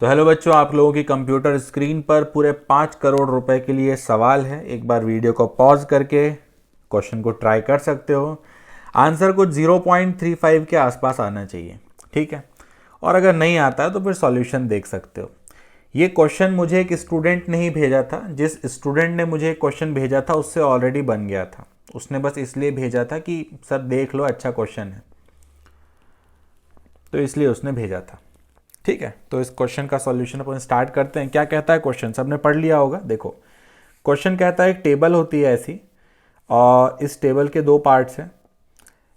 तो हेलो बच्चों, आप लोगों की कंप्यूटर स्क्रीन पर पूरे 5 करोड़ रुपए के लिए सवाल है। एक बार वीडियो को पॉज करके क्वेश्चन को ट्राई कर सकते हो। आंसर कुछ 0.35 के आसपास आना चाहिए, ठीक है। और अगर नहीं आता है तो फिर सॉल्यूशन देख सकते हो। ये क्वेश्चन मुझे एक स्टूडेंट ने ही भेजा था। जिस स्टूडेंट ने मुझे क्वेश्चन भेजा था उससे ऑलरेडी बन गया था। उसने बस इसलिए भेजा था कि सर देख लो, अच्छा क्वेश्चन है, तो इसलिए उसने भेजा था। ठीक है, तो इस क्वेश्चन का सॉल्यूशन अपन स्टार्ट करते हैं। क्या कहता है क्वेश्चन, सबने पढ़ लिया होगा। देखो, क्वेश्चन कहता है एक टेबल होती है ऐसी, और इस टेबल के दो पार्ट्स हैं।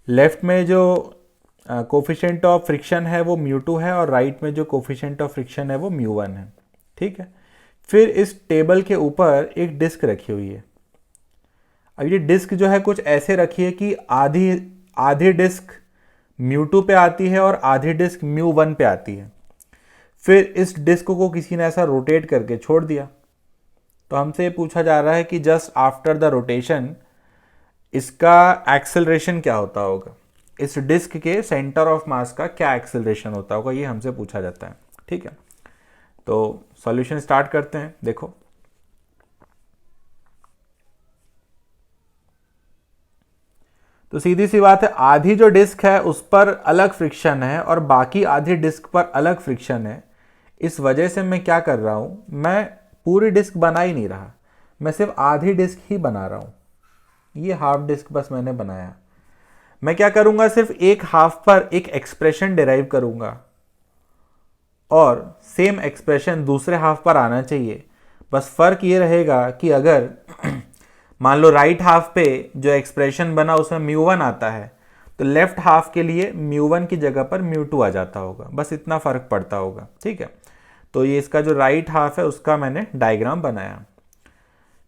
लेफ्ट में जो कोफिशिएंट ऑफ फ्रिक्शन है वो म्यू2 है, और राइट में जो कोफिशिएंट ऑफ फ्रिक्शन है वो म्यू1 है। ठीक है, फिर इस टेबल के ऊपर एक डिस्क रखी हुई है। अब ये डिस्क जो है कुछ ऐसे रखी है कि आधी आधी डिस्क म्यू2 पे आती है और आधी डिस्क म्यू1 पे आती है। फिर इस डिस्क को किसी ने ऐसा रोटेट करके छोड़ दिया। तो हमसे ये पूछा जा रहा है कि जस्ट आफ्टर द रोटेशन इसका एक्सेलरेशन क्या होता होगा, इस डिस्क के सेंटर ऑफ मास का क्या एक्सेलरेशन होता होगा, ये हमसे पूछा जाता है। ठीक है, तो सॉल्यूशन स्टार्ट करते हैं। देखो, तो सीधी सी बात है, आधी जो डिस्क है उस पर अलग फ्रिक्शन है और बाकी आधी डिस्क पर अलग फ्रिक्शन है। इस वजह से मैं क्या कर रहा हूं, मैं पूरी डिस्क बना ही नहीं रहा, मैं सिर्फ आधी डिस्क ही बना रहा हूं। ये हाफ डिस्क बस मैंने बनाया। मैं क्या करूंगा, सिर्फ एक हाफ पर एक एक्सप्रेशन डिराइव करूंगा और सेम एक्सप्रेशन दूसरे हाफ पर आना चाहिए। बस फर्क ये रहेगा कि अगर मान लो राइट हाफ पे जो एक्सप्रेशन बना उसमें म्यू1 आता है, तो लेफ्ट हाफ के लिए म्यू1 की जगह पर म्यू2 आ जाता होगा। बस इतना फर्क पड़ता होगा। ठीक है, तो ये इसका जो राइट हाफ है उसका मैंने डायग्राम बनाया।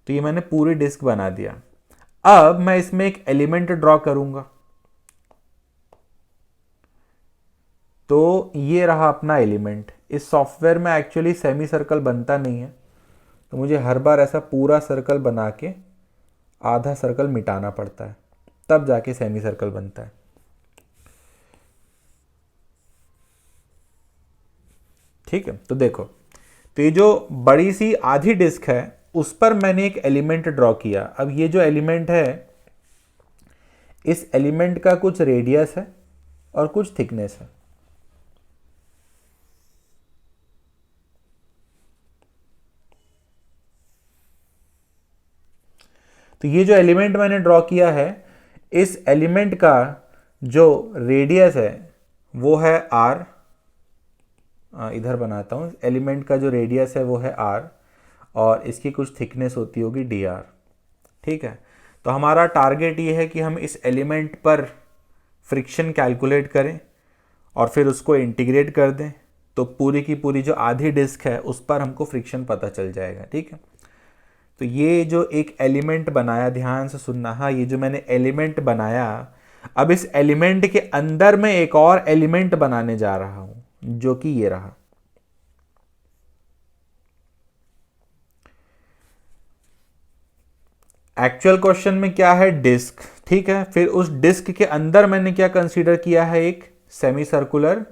तो ये मैंने पूरी डिस्क बना दिया। अब मैं इसमें एक एलिमेंट ड्रॉ करूंगा। तो ये रहा अपना एलिमेंट। इस सॉफ्टवेयर में एक्चुअली सेमी सर्कल बनता नहीं है, तो मुझे हर बार ऐसा पूरा सर्कल बना के आधा सर्कल मिटाना पड़ता है, तब जाके सेमी सर्कल बनता है। ठीक है, तो देखो, तो ये जो बड़ी सी आधी डिस्क है उस पर मैंने एक एलिमेंट ड्रॉ किया। अब ये जो एलिमेंट है, इस एलिमेंट का कुछ रेडियस है और कुछ थिकनेस है। तो ये जो एलिमेंट मैंने ड्रॉ किया है, इस एलिमेंट का जो रेडियस है वो है r। इधर बनाता हूँ, एलिमेंट का जो रेडियस है वो है r, और इसकी कुछ थिकनेस होती होगी dr। ठीक है, तो हमारा टारगेट ये है कि हम इस एलिमेंट पर फ्रिक्शन कैलकुलेट करें और फिर उसको इंटीग्रेट कर दें, तो पूरी की पूरी जो आधी डिस्क है उस पर हमको फ्रिक्शन पता चल जाएगा। ठीक है, तो ये जो एक एलिमेंट बनाया, ध्यान से सुनना। हाँ, ये जो मैंने एलिमेंट बनाया, अब इस एलिमेंट के अंदर मैं एक और एलिमेंट बनाने जा रहा हूं, जो कि ये रहा। एक्चुअल क्वेश्चन में क्या है, डिस्क। ठीक है, फिर उस डिस्क के अंदर मैंने क्या कंसीडर किया है, एक सेमी सर्कुलर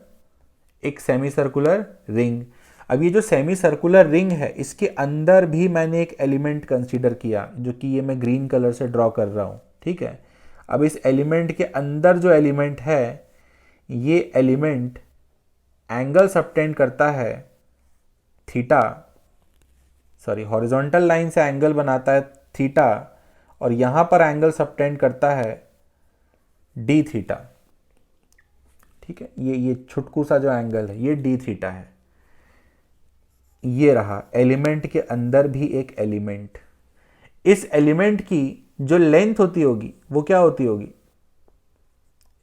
रिंग। अब ये जो सेमी सर्कुलर रिंग है, इसके अंदर भी मैंने एक एलिमेंट कंसीडर किया, जो कि ये मैं ग्रीन कलर से ड्रॉ कर रहा हूं। ठीक है, अब इस एलिमेंट के अंदर जो एलिमेंट है, ये एलिमेंट एंगल सबटेंड करता है थीटा, सॉरी, हॉरिजॉन्टल लाइन से एंगल बनाता है थीटा, और यहां पर एंगल सबटेंड करता है डी थीटा। ठीक है, ये छुटकू सा जो एंगल है ये डी थीटा है। ये रहा एलिमेंट के अंदर भी एक एलिमेंट। इस एलिमेंट की जो लेंथ होती होगी वो क्या होती होगी,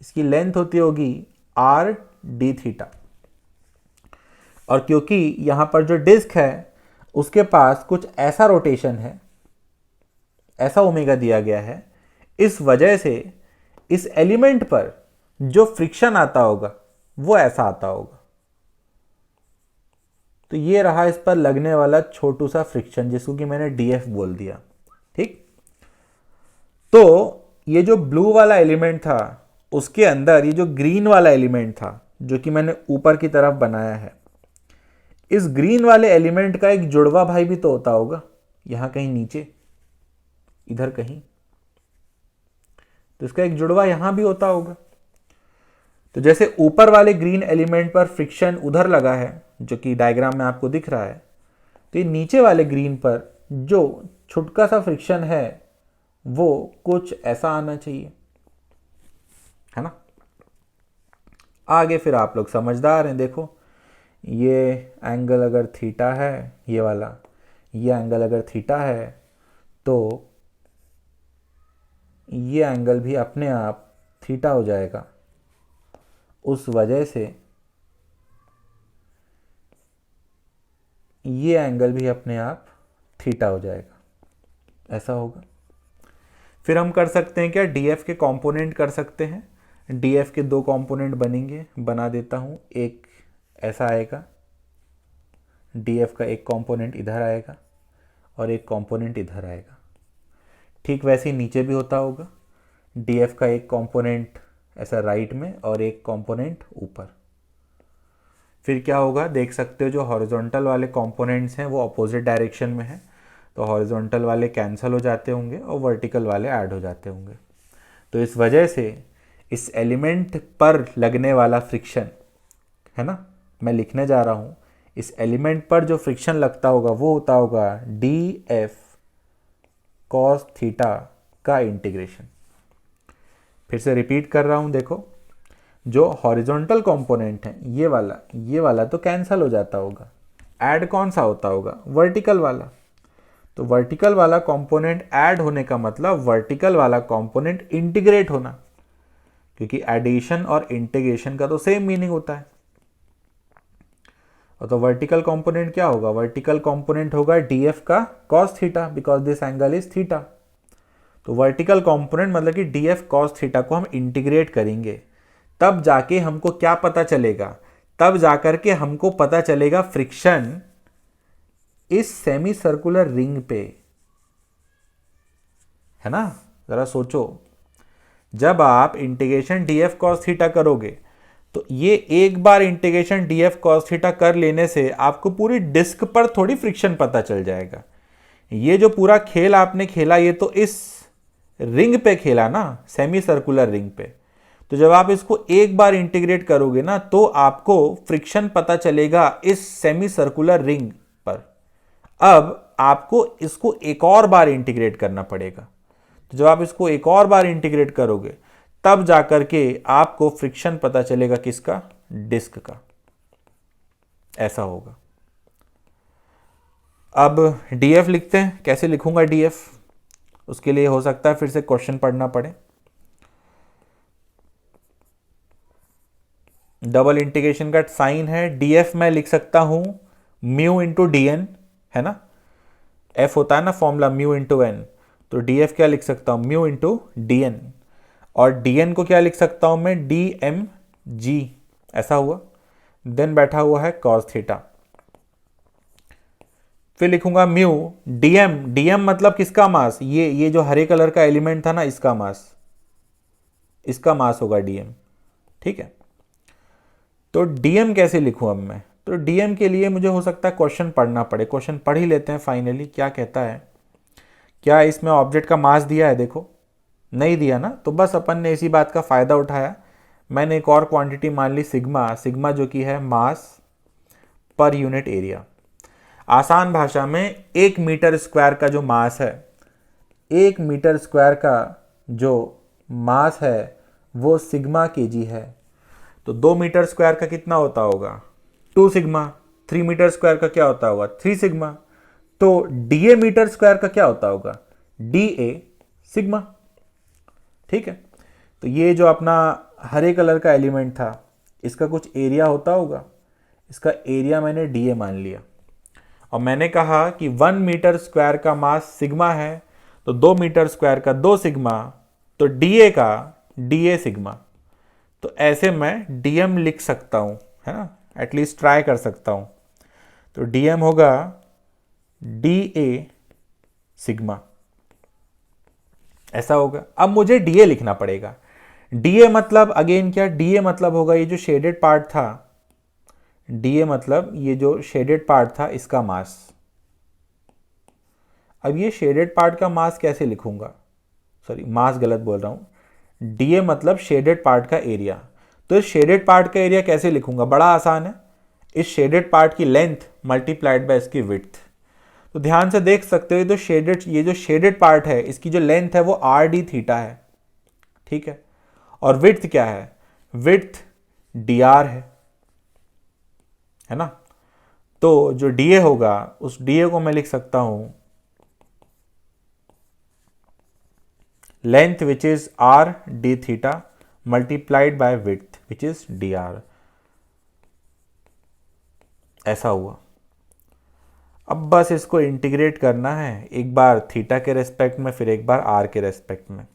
इसकी लेंथ होती होगी आर डी थीटा। और क्योंकि यहां पर जो डिस्क है उसके पास कुछ ऐसा रोटेशन है, ऐसा ओमेगा दिया गया है, इस वजह से इस एलिमेंट पर जो फ्रिक्शन आता होगा वो ऐसा आता होगा। तो ये रहा इस पर लगने वाला छोटू सा फ्रिक्शन, जिसको कि मैंने डीएफ बोल दिया। ठीक, तो ये जो ब्लू वाला एलिमेंट था उसके अंदर ये जो ग्रीन वाला एलिमेंट था, जो कि मैंने ऊपर की तरफ बनाया है, इस ग्रीन वाले एलिमेंट का एक जुड़वा भाई भी तो होता होगा, यहां कहीं नीचे, इधर कहीं, तो इसका एक जुड़वा यहां भी होता होगा। तो जैसे ऊपर वाले ग्रीन एलिमेंट पर फ्रिक्शन उधर लगा है, जो कि डायग्राम में आपको दिख रहा है, तो ये नीचे वाले ग्रीन पर जो छुटका सा फ्रिक्शन है वो कुछ ऐसा आना चाहिए, है ना। आगे फिर आप लोग समझदार हैं, देखो ये एंगल अगर थीटा है, ये वाला, ये एंगल अगर थीटा है, तो ये एंगल भी अपने आप थीटा हो जाएगा। उस वजह से ये एंगल भी अपने आप थीटा हो जाएगा, ऐसा होगा। फिर हम कर सकते हैं क्या, डीएफ के कंपोनेंट कर सकते हैं। डीएफ के दो कंपोनेंट बनेंगे, बना देता हूँ। एक ऐसा आएगा, डीएफ का एक कंपोनेंट इधर आएगा और एक कंपोनेंट इधर आएगा। ठीक वैसे ही नीचे भी होता होगा, डीएफ का एक कंपोनेंट ऐसा राइट में और एक कंपोनेंट ऊपर। फिर क्या होगा, देख सकते हो जो हॉरिजॉन्टल वाले कंपोनेंट्स हैं वो अपोजिट डायरेक्शन में है, तो हॉरिजॉन्टल वाले कैंसिल हो जाते होंगे और वर्टिकल वाले ऐड हो जाते होंगे। तो इस वजह से इस एलिमेंट पर लगने वाला फ्रिक्शन, है ना, मैं लिखने जा रहा हूँ, इस एलिमेंट पर जो फ्रिक्शन लगता होगा वो होता होगा डी एफ कॉस थीटा का इंटीग्रेशन। फिर से रिपीट कर रहा हूँ, देखो जो हॉरिजॉन्टल कंपोनेंट है ये वाला तो कैंसिल हो जाता होगा, ऐड कौन सा होता होगा, वर्टिकल वाला। तो वर्टिकल वाला कंपोनेंट ऐड होने का मतलब वर्टिकल वाला कंपोनेंट इंटीग्रेट होना, क्योंकि एडिशन और इंटीग्रेशन का तो सेम मीनिंग होता है। और तो वर्टिकल कंपोनेंट क्या होगा, वर्टिकल कंपोनेंट होगा डीएफ का cos theta, because this angle is theta. तो वर्टिकल कंपोनेंट मतलब कि डीएफ कॉस थीटा को हम इंटीग्रेट करेंगे, तब जाके हमको क्या पता चलेगा, तब जाकर के हमको पता चलेगा फ्रिक्शन इस सेमी सर्कुलर रिंग पे, है ना। जरा सोचो, जब आप इंटीग्रेशन डीएफ कॉस थीटा करोगे तो ये एक बार इंटीग्रेशन डीएफ कॉस थीटा कर लेने से आपको पूरी डिस्क पर थोड़ी फ्रिक्शन पता चल जाएगा। ये जो पूरा खेल आपने खेला ये तो इस रिंग पे खेला ना, सेमी सर्कुलर रिंग पे। तो जब आप इसको एक बार इंटीग्रेट करोगे ना तो आपको फ्रिक्शन पता चलेगा इस सेमी सर्कुलर रिंग पर। अब आपको इसको एक और बार इंटीग्रेट करना पड़ेगा। तो जब आप इसको एक और बार इंटीग्रेट करोगे तब जाकर के आपको फ्रिक्शन पता चलेगा किसका, डिस्क का। ऐसा होगा। अब डीएफ लिखते हैं, कैसे लिखूंगा डीएफ, उसके लिए हो सकता है फिर से क्वेश्चन पढ़ना पड़े। डबल इंटीग्रेशन का साइन है, डीएफ मैं लिख सकता हूं म्यू इंटू डी एन, है ना, एफ होता है ना फॉर्मूला म्यू इंटू एन, तो डीएफ क्या लिख सकता हूं, म्यू इंटू डी एन। और dn को क्या लिख सकता हूं मैं, dmg, ऐसा हुआ। देन बैठा हुआ है cos थीटा। फिर लिखूंगा म्यू dm मतलब किसका मास, ये जो हरे कलर का एलिमेंट था ना, इसका मास, इसका मास होगा dm, ठीक है। तो dm कैसे लिखूं अब मैं, तो dm के लिए मुझे हो सकता है क्वेश्चन पढ़ना पड़े। क्वेश्चन पढ़ ही लेते हैं फाइनली, क्या कहता है। क्या इसमें ऑब्जेक्ट का मास दिया है, देखो नहीं दिया ना, तो बस अपन ने इसी बात का फायदा उठाया। मैंने एक और क्वांटिटी मान ली सिग्मा जो कि है मास पर यूनिट एरिया। आसान भाषा में 1 मीटर स्क्वायर का जो मास है, 1 मीटर स्क्वायर का जो मास है वो सिग्मा केजी है। तो 2 मीटर स्क्वायर का कितना होता होगा, 2 सिग्मा। 3 मीटर स्क्वायर का क्या होता होगा, 3 सिग्मा। तो डीए मीटर स्क्वायर का क्या होता होगा, डीए सिग्मा, ठीक है। तो ये जो अपना हरे कलर का एलिमेंट था इसका कुछ एरिया होता होगा, इसका एरिया मैंने डीए मान लिया। और मैंने कहा कि 1 मीटर स्क्वायर का मास सिग्मा है, तो 2 मीटर स्क्वायर का 2 सिग्मा, तो डीए का डीए सिग्मा। तो ऐसे मैं डीएम लिख सकता हूं, है ना, एटलीस्ट ट्राई कर सकता हूं। तो डीएम होगा डीए सिग्मा, ऐसा होगा। अब मुझे डीए लिखना पड़ेगा। डीए मतलब अगेन क्या, डीए मतलब होगा ये जो शेडेड पार्ट था, डी ए मतलब ये जो शेडेड पार्ट था इसका मास। अब ये शेडेड पार्ट का मास कैसे लिखूंगा, सॉरी मास गलत बोल रहा हूँ। डी ए मतलब शेडेड पार्ट का एरिया। तो इस शेडेड पार्ट का एरिया कैसे लिखूंगा, बड़ा आसान है, इस शेडेड पार्ट की लेंथ मल्टीप्लाइड बाय इसकी विड्थ। तो ध्यान से देख सकते हो, तो ये जो शेडेड पार्ट है इसकी जो लेंथ है वो आर डी थीटा है, ठीक है। और विड्थ क्या है, विड्थ डी आर है ना। तो जो डी ए होगा उस डी ए को मैं लिख सकता हूं length which is R D theta multiplied by width which is D r. ऐसा हुआ। अब बस इसको इंटीग्रेट करना है, एक बार थीटा के रेस्पेक्ट में, फिर एक बार आर के रेस्पेक्ट में।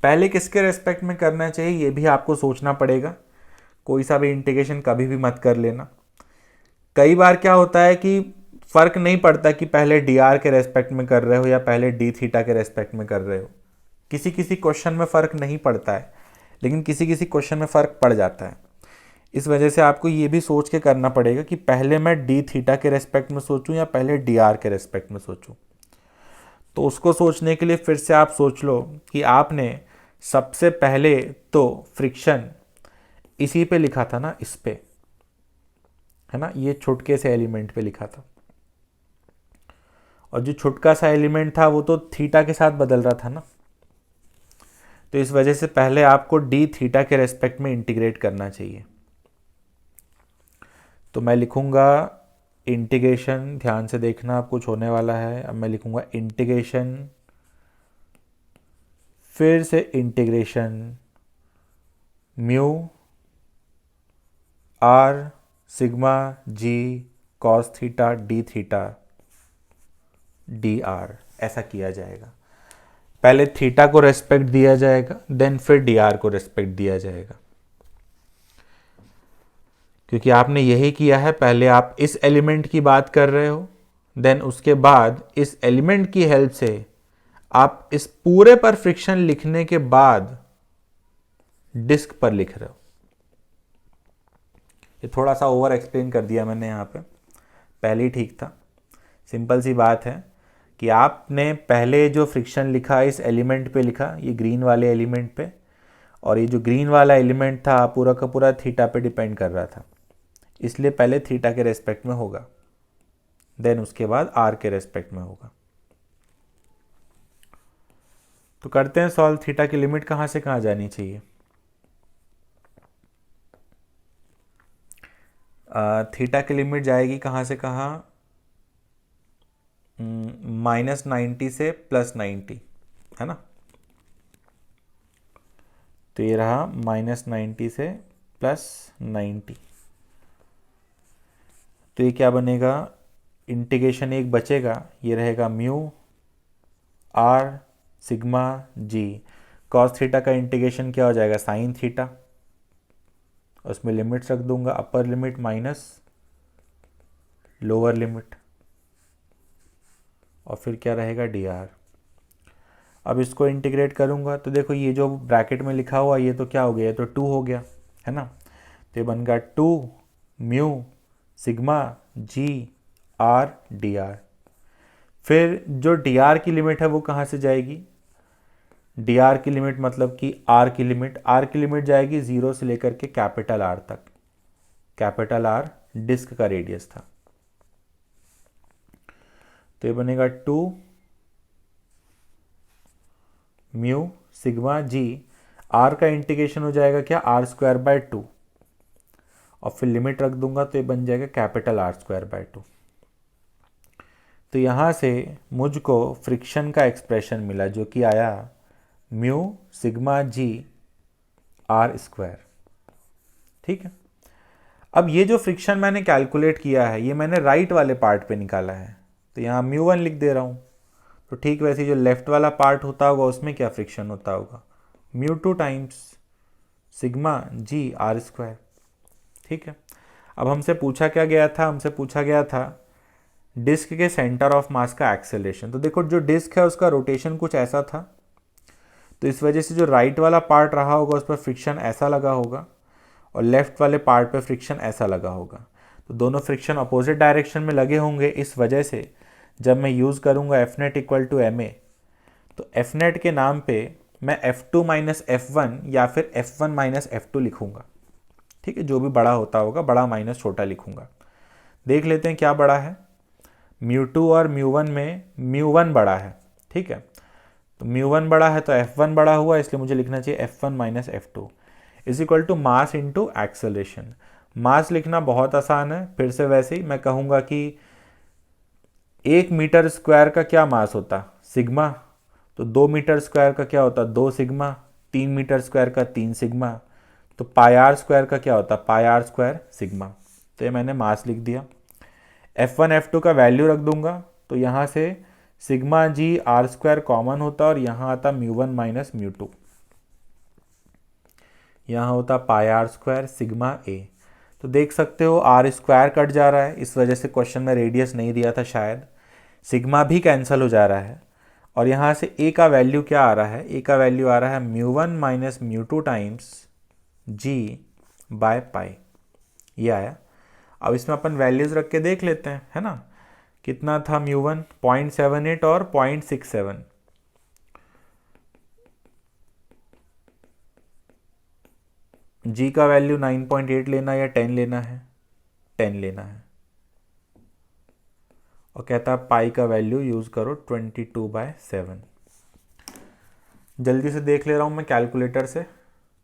पहले किसके रेस्पेक्ट में करना चाहिए ये भी आपको सोचना पड़ेगा, कोई सा भी इंटीग्रेशन कभी भी मत कर लेना। कई बार क्या होता है कि फर्क नहीं पड़ता कि पहले डी आर के रेस्पेक्ट में कर रहे हो या पहले डी थीटा के रेस्पेक्ट में कर रहे हो, किसी किसी क्वेश्चन में फ़र्क नहीं पड़ता है, लेकिन किसी किसी क्वेश्चन में फ़र्क पड़ जाता है। इस वजह से आपको ये भी सोच के करना पड़ेगा कि पहले मैं डी थीटा के रेस्पेक्ट में सोचूं या पहले डी आर के रेस्पेक्ट में सोचूं। तो उसको सोचने के लिए फिर से आप सोच लो कि आपने सबसे पहले तो फ्रिक्शन इसी पे लिखा था ना, इस पे, है ना, ये छुटके से एलिमेंट पे लिखा था, और जो छुटका सा एलिमेंट था वो तो थीटा के साथ बदल रहा था ना। तो इस वजह से पहले आपको डी थीटा के रेस्पेक्ट में इंटीग्रेट करना चाहिए। तो मैं लिखूंगा इंटीग्रेशन, ध्यान से देखना अब कुछ होने वाला है। अब मैं लिखूंगा इंटीग्रेशन, फिर से integration mu r sigma g cos theta d r, ऐसा किया जाएगा। पहले थीटा को रेस्पेक्ट दिया जाएगा, देन फिर डी आर को रेस्पेक्ट दिया जाएगा, क्योंकि आपने यही किया है। पहले आप इस एलिमेंट की बात कर रहे हो, देन उसके बाद इस एलिमेंट की हेल्प से आप इस पूरे पर फ्रिक्शन लिखने के बाद डिस्क पर लिख रहे हो। ये थोड़ा सा ओवर एक्सप्लेन कर दिया मैंने यहाँ पे, पहले ही ठीक था। सिंपल सी बात है कि आपने पहले जो फ्रिक्शन लिखा इस एलिमेंट पे लिखा, ये ग्रीन वाले एलिमेंट पे, और ये जो ग्रीन वाला एलिमेंट था पूरा का पूरा थीटा पे डिपेंड कर रहा था, इसलिए पहले थीटा के रेस्पेक्ट में होगा, देन उसके बाद आर के रेस्पेक्ट में होगा। तो करते हैं सॉल्व। थीटा की लिमिट कहाँ से कहाँ जानी चाहिए, थीटा की लिमिट जाएगी कहाँ से कहाँ, -90 से +90, है ना। तो ये रहा -90 से +90। तो ये क्या बनेगा, इंटीग्रेशन एक बचेगा, ये रहेगा mu r sigma g cos theta का इंटीग्रेशन क्या हो जाएगा, साइन थीटा, उसमें लिमिट्स रख दूंगा, upper limit minus lower limit, और फिर क्या रहेगा डी आर। अब इसको इंटीग्रेट करूंगा तो देखो ये जो ब्रैकेट में लिखा हुआ ये तो क्या हो गया, ये तो 2 हो गया, है ना। तो ये बन गया 2 mu sigma g R D R. फिर जो डी आर की लिमिट है वो कहाँ से जाएगी, डी आर की लिमिट मतलब कि आर की लिमिट जाएगी 0 से लेकर के कैपिटल आर तक। कैपिटल आर डिस्क का रेडियस था, तो ये बनेगा 2 म्यू सिग्मा जी, आर का इंटीग्रेशन हो जाएगा क्या, r²/2, और फिर लिमिट रख दूंगा तो ये बन जाएगा कैपिटल R²/2। तो यहाँ से मुझको फ्रिक्शन का एक्सप्रेशन मिला जो कि आया म्यू सिग्मा जी r²। ठीक है। अब ये जो फ्रिक्शन मैंने कैलकुलेट किया है ये मैंने राइट वाले पार्ट पे निकाला है, तो यहाँ μ1 लिख दे रहा हूँ। तो ठीक वैसे जो लेफ्ट वाला पार्ट होता होगा उसमें क्या फ्रिक्शन होता होगा, μ2 टाइम्स सिग्मा जी r²। ठीक है। अब हमसे पूछा क्या गया था, हमसे पूछा गया था डिस्क के सेंटर ऑफ मास का एक्सेलरेशन। तो देखो जो डिस्क है उसका रोटेशन कुछ ऐसा था, तो इस वजह से जो राइट वाला पार्ट रहा होगा उस पर फ्रिक्शन ऐसा लगा होगा और लेफ्ट वाले पार्ट पे फ्रिक्शन ऐसा लगा होगा। तो दोनों फ्रिक्शन अपोजिट डायरेक्शन में लगे होंगे, इस वजह से जब मैं यूज़ करूँगा f net equal to m a, तो एफ नेट के नाम पे मैं F2 माइनस F1 या फिर F1 माइनस F2 लिखूंगा। ठीक है, जो भी बड़ा होता होगा, बड़ा माइनस छोटा लिखूंगा। देख लेते हैं क्या बड़ा है। μ2 और μ1 में μ1 बड़ा है। ठीक है, तो μ1 बड़ा है तो F1 बड़ा हुआ, इसलिए मुझे लिखना चाहिए F1 minus F2 is equal to mass into acceleration. Mass लिखना बहुत आसान है, फिर से वैसे ही मैं कहूँगा कि 1 मीटर स्क्वायर का क्या मास होता, सिग्मा, तो 2 मीटर स्क्वायर का क्या होता, 2 सिग्मा, 3 मीटर स्क्वायर का 3 सिग्मा, तो पाई आर स्क्वायर का क्या होता, पाई आर स्क्वायर सिग्मा। तो ये मैंने मास लिख दिया। F1 F2 का वैल्यू रख दूंगा, तो यहाँ से sigma g r square common होता और यहाँ आता μ1 माइनस μ2, यहाँ होता pi r square sigma a. तो देख सकते हो आर स्क्वायर कट जा रहा है, इस वजह से क्वेश्चन में रेडियस नहीं दिया था शायद। सिग्मा भी कैंसिल हो जा रहा है और यहाँ से ए का वैल्यू क्या आ रहा है, ए का वैल्यू आ रहा है μ1 minus μ2 times g by pi, ये आया। अब इसमें अपन वैल्यूज़ रख के देख लेते हैं, है ना। कितना था μ1, 0.78 और 0.67। जी का वैल्यू 9.8 लेना या 10 लेना है, 10 लेना है। और कहता है पाई का वैल्यू यूज़ करो 22/7। जल्दी से देख ले रहा हूँ मैं कैलकुलेटर से।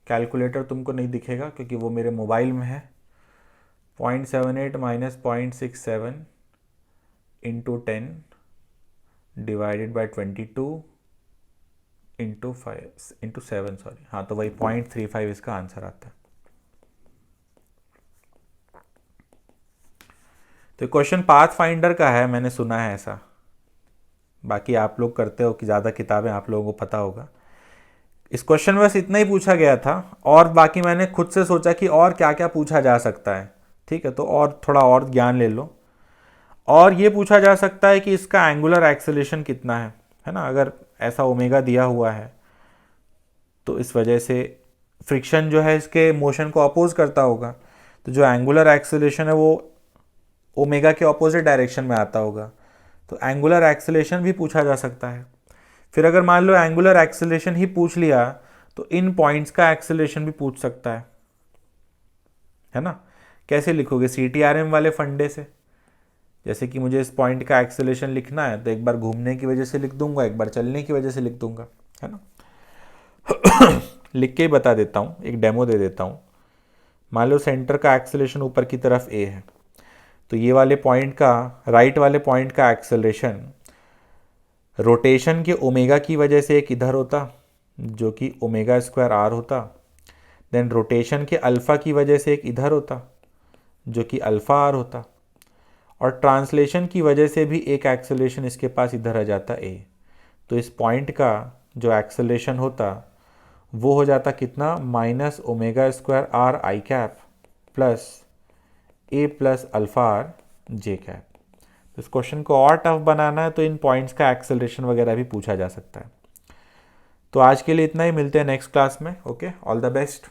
कैलकुलेटर तुमको नहीं दिखेगा क्योंकि वो मेरे मोबाइल में है। 0.78 minus 0.67 into 10 divided by 22 into 7, sorry, हाँ, तो वही 0.35 इसका आंसर आता है। तो क्वेश्चन पाथ फाइंडर का है, मैंने सुना है ऐसा, बाकी आप लोग करते हो कि ज़्यादा किताबें आप लोगों को पता होगा। इस क्वेश्चन में बस इतना ही पूछा गया था और बाकी मैंने खुद से सोचा कि और क्या क्या पूछा जा सकता है। ठीक है, तो और थोड़ा और ज्ञान ले लो। और ये पूछा जा सकता है कि इसका एंगुलर एक्सेलरेशन कितना है ना। अगर ऐसा ओमेगा दिया हुआ है तो इस वजह से फ्रिक्शन जो है इसके मोशन को अपोज करता होगा, तो जो एंगुलर एक्सेलरेशन है वो ओमेगा के ऑपोजिट डायरेक्शन में आता होगा, तो एंगुलर एक्सेलरेशन भी पूछा जा सकता है। फिर अगर मान लो एंगुलर एक्सेलरेशन ही पूछ लिया तो इन पॉइंट्स का एक्सेलरेशन भी पूछ सकता है ना। कैसे लिखोगे, CTRM वाले फंडे से, जैसे कि मुझे इस पॉइंट का एक्सेलरेशन लिखना है तो एक बार घूमने की वजह से लिख दूंगा, एक बार चलने की वजह से लिख दूंगा, है ना। लिख के ही बता देता हूँ, एक डेमो दे देता हूँ। मान लो सेंटर का एक्सेलरेशन ऊपर की तरफ A है, तो ये वाले पॉइंट का, राइट वाले पॉइंट का एक्सेलरेशन रोटेशन के ओमेगा की वजह से एक इधर होता जो कि ओमेगा स्क्वायर आर होता, देन रोटेशन के अल्फ़ा की वजह से एक इधर होता जो कि अल्फ़ा आर होता, और ट्रांसलेशन की वजह से भी एक एक्सेलरेशन इसके पास इधर आ जाता A। तो इस पॉइंट का जो एक्सेलरेशन होता वो हो जाता कितना, minus omega square are I cap plus A plus alpha R J cap. तो इस क्वेश्चन को और टफ बनाना है तो इन पॉइंट्स का एक्सेलरेशन वगैरह भी पूछा जा सकता है। तो आज के लिए इतना ही, मिलते हैं नेक्स्ट क्लास में। Okay, all the best.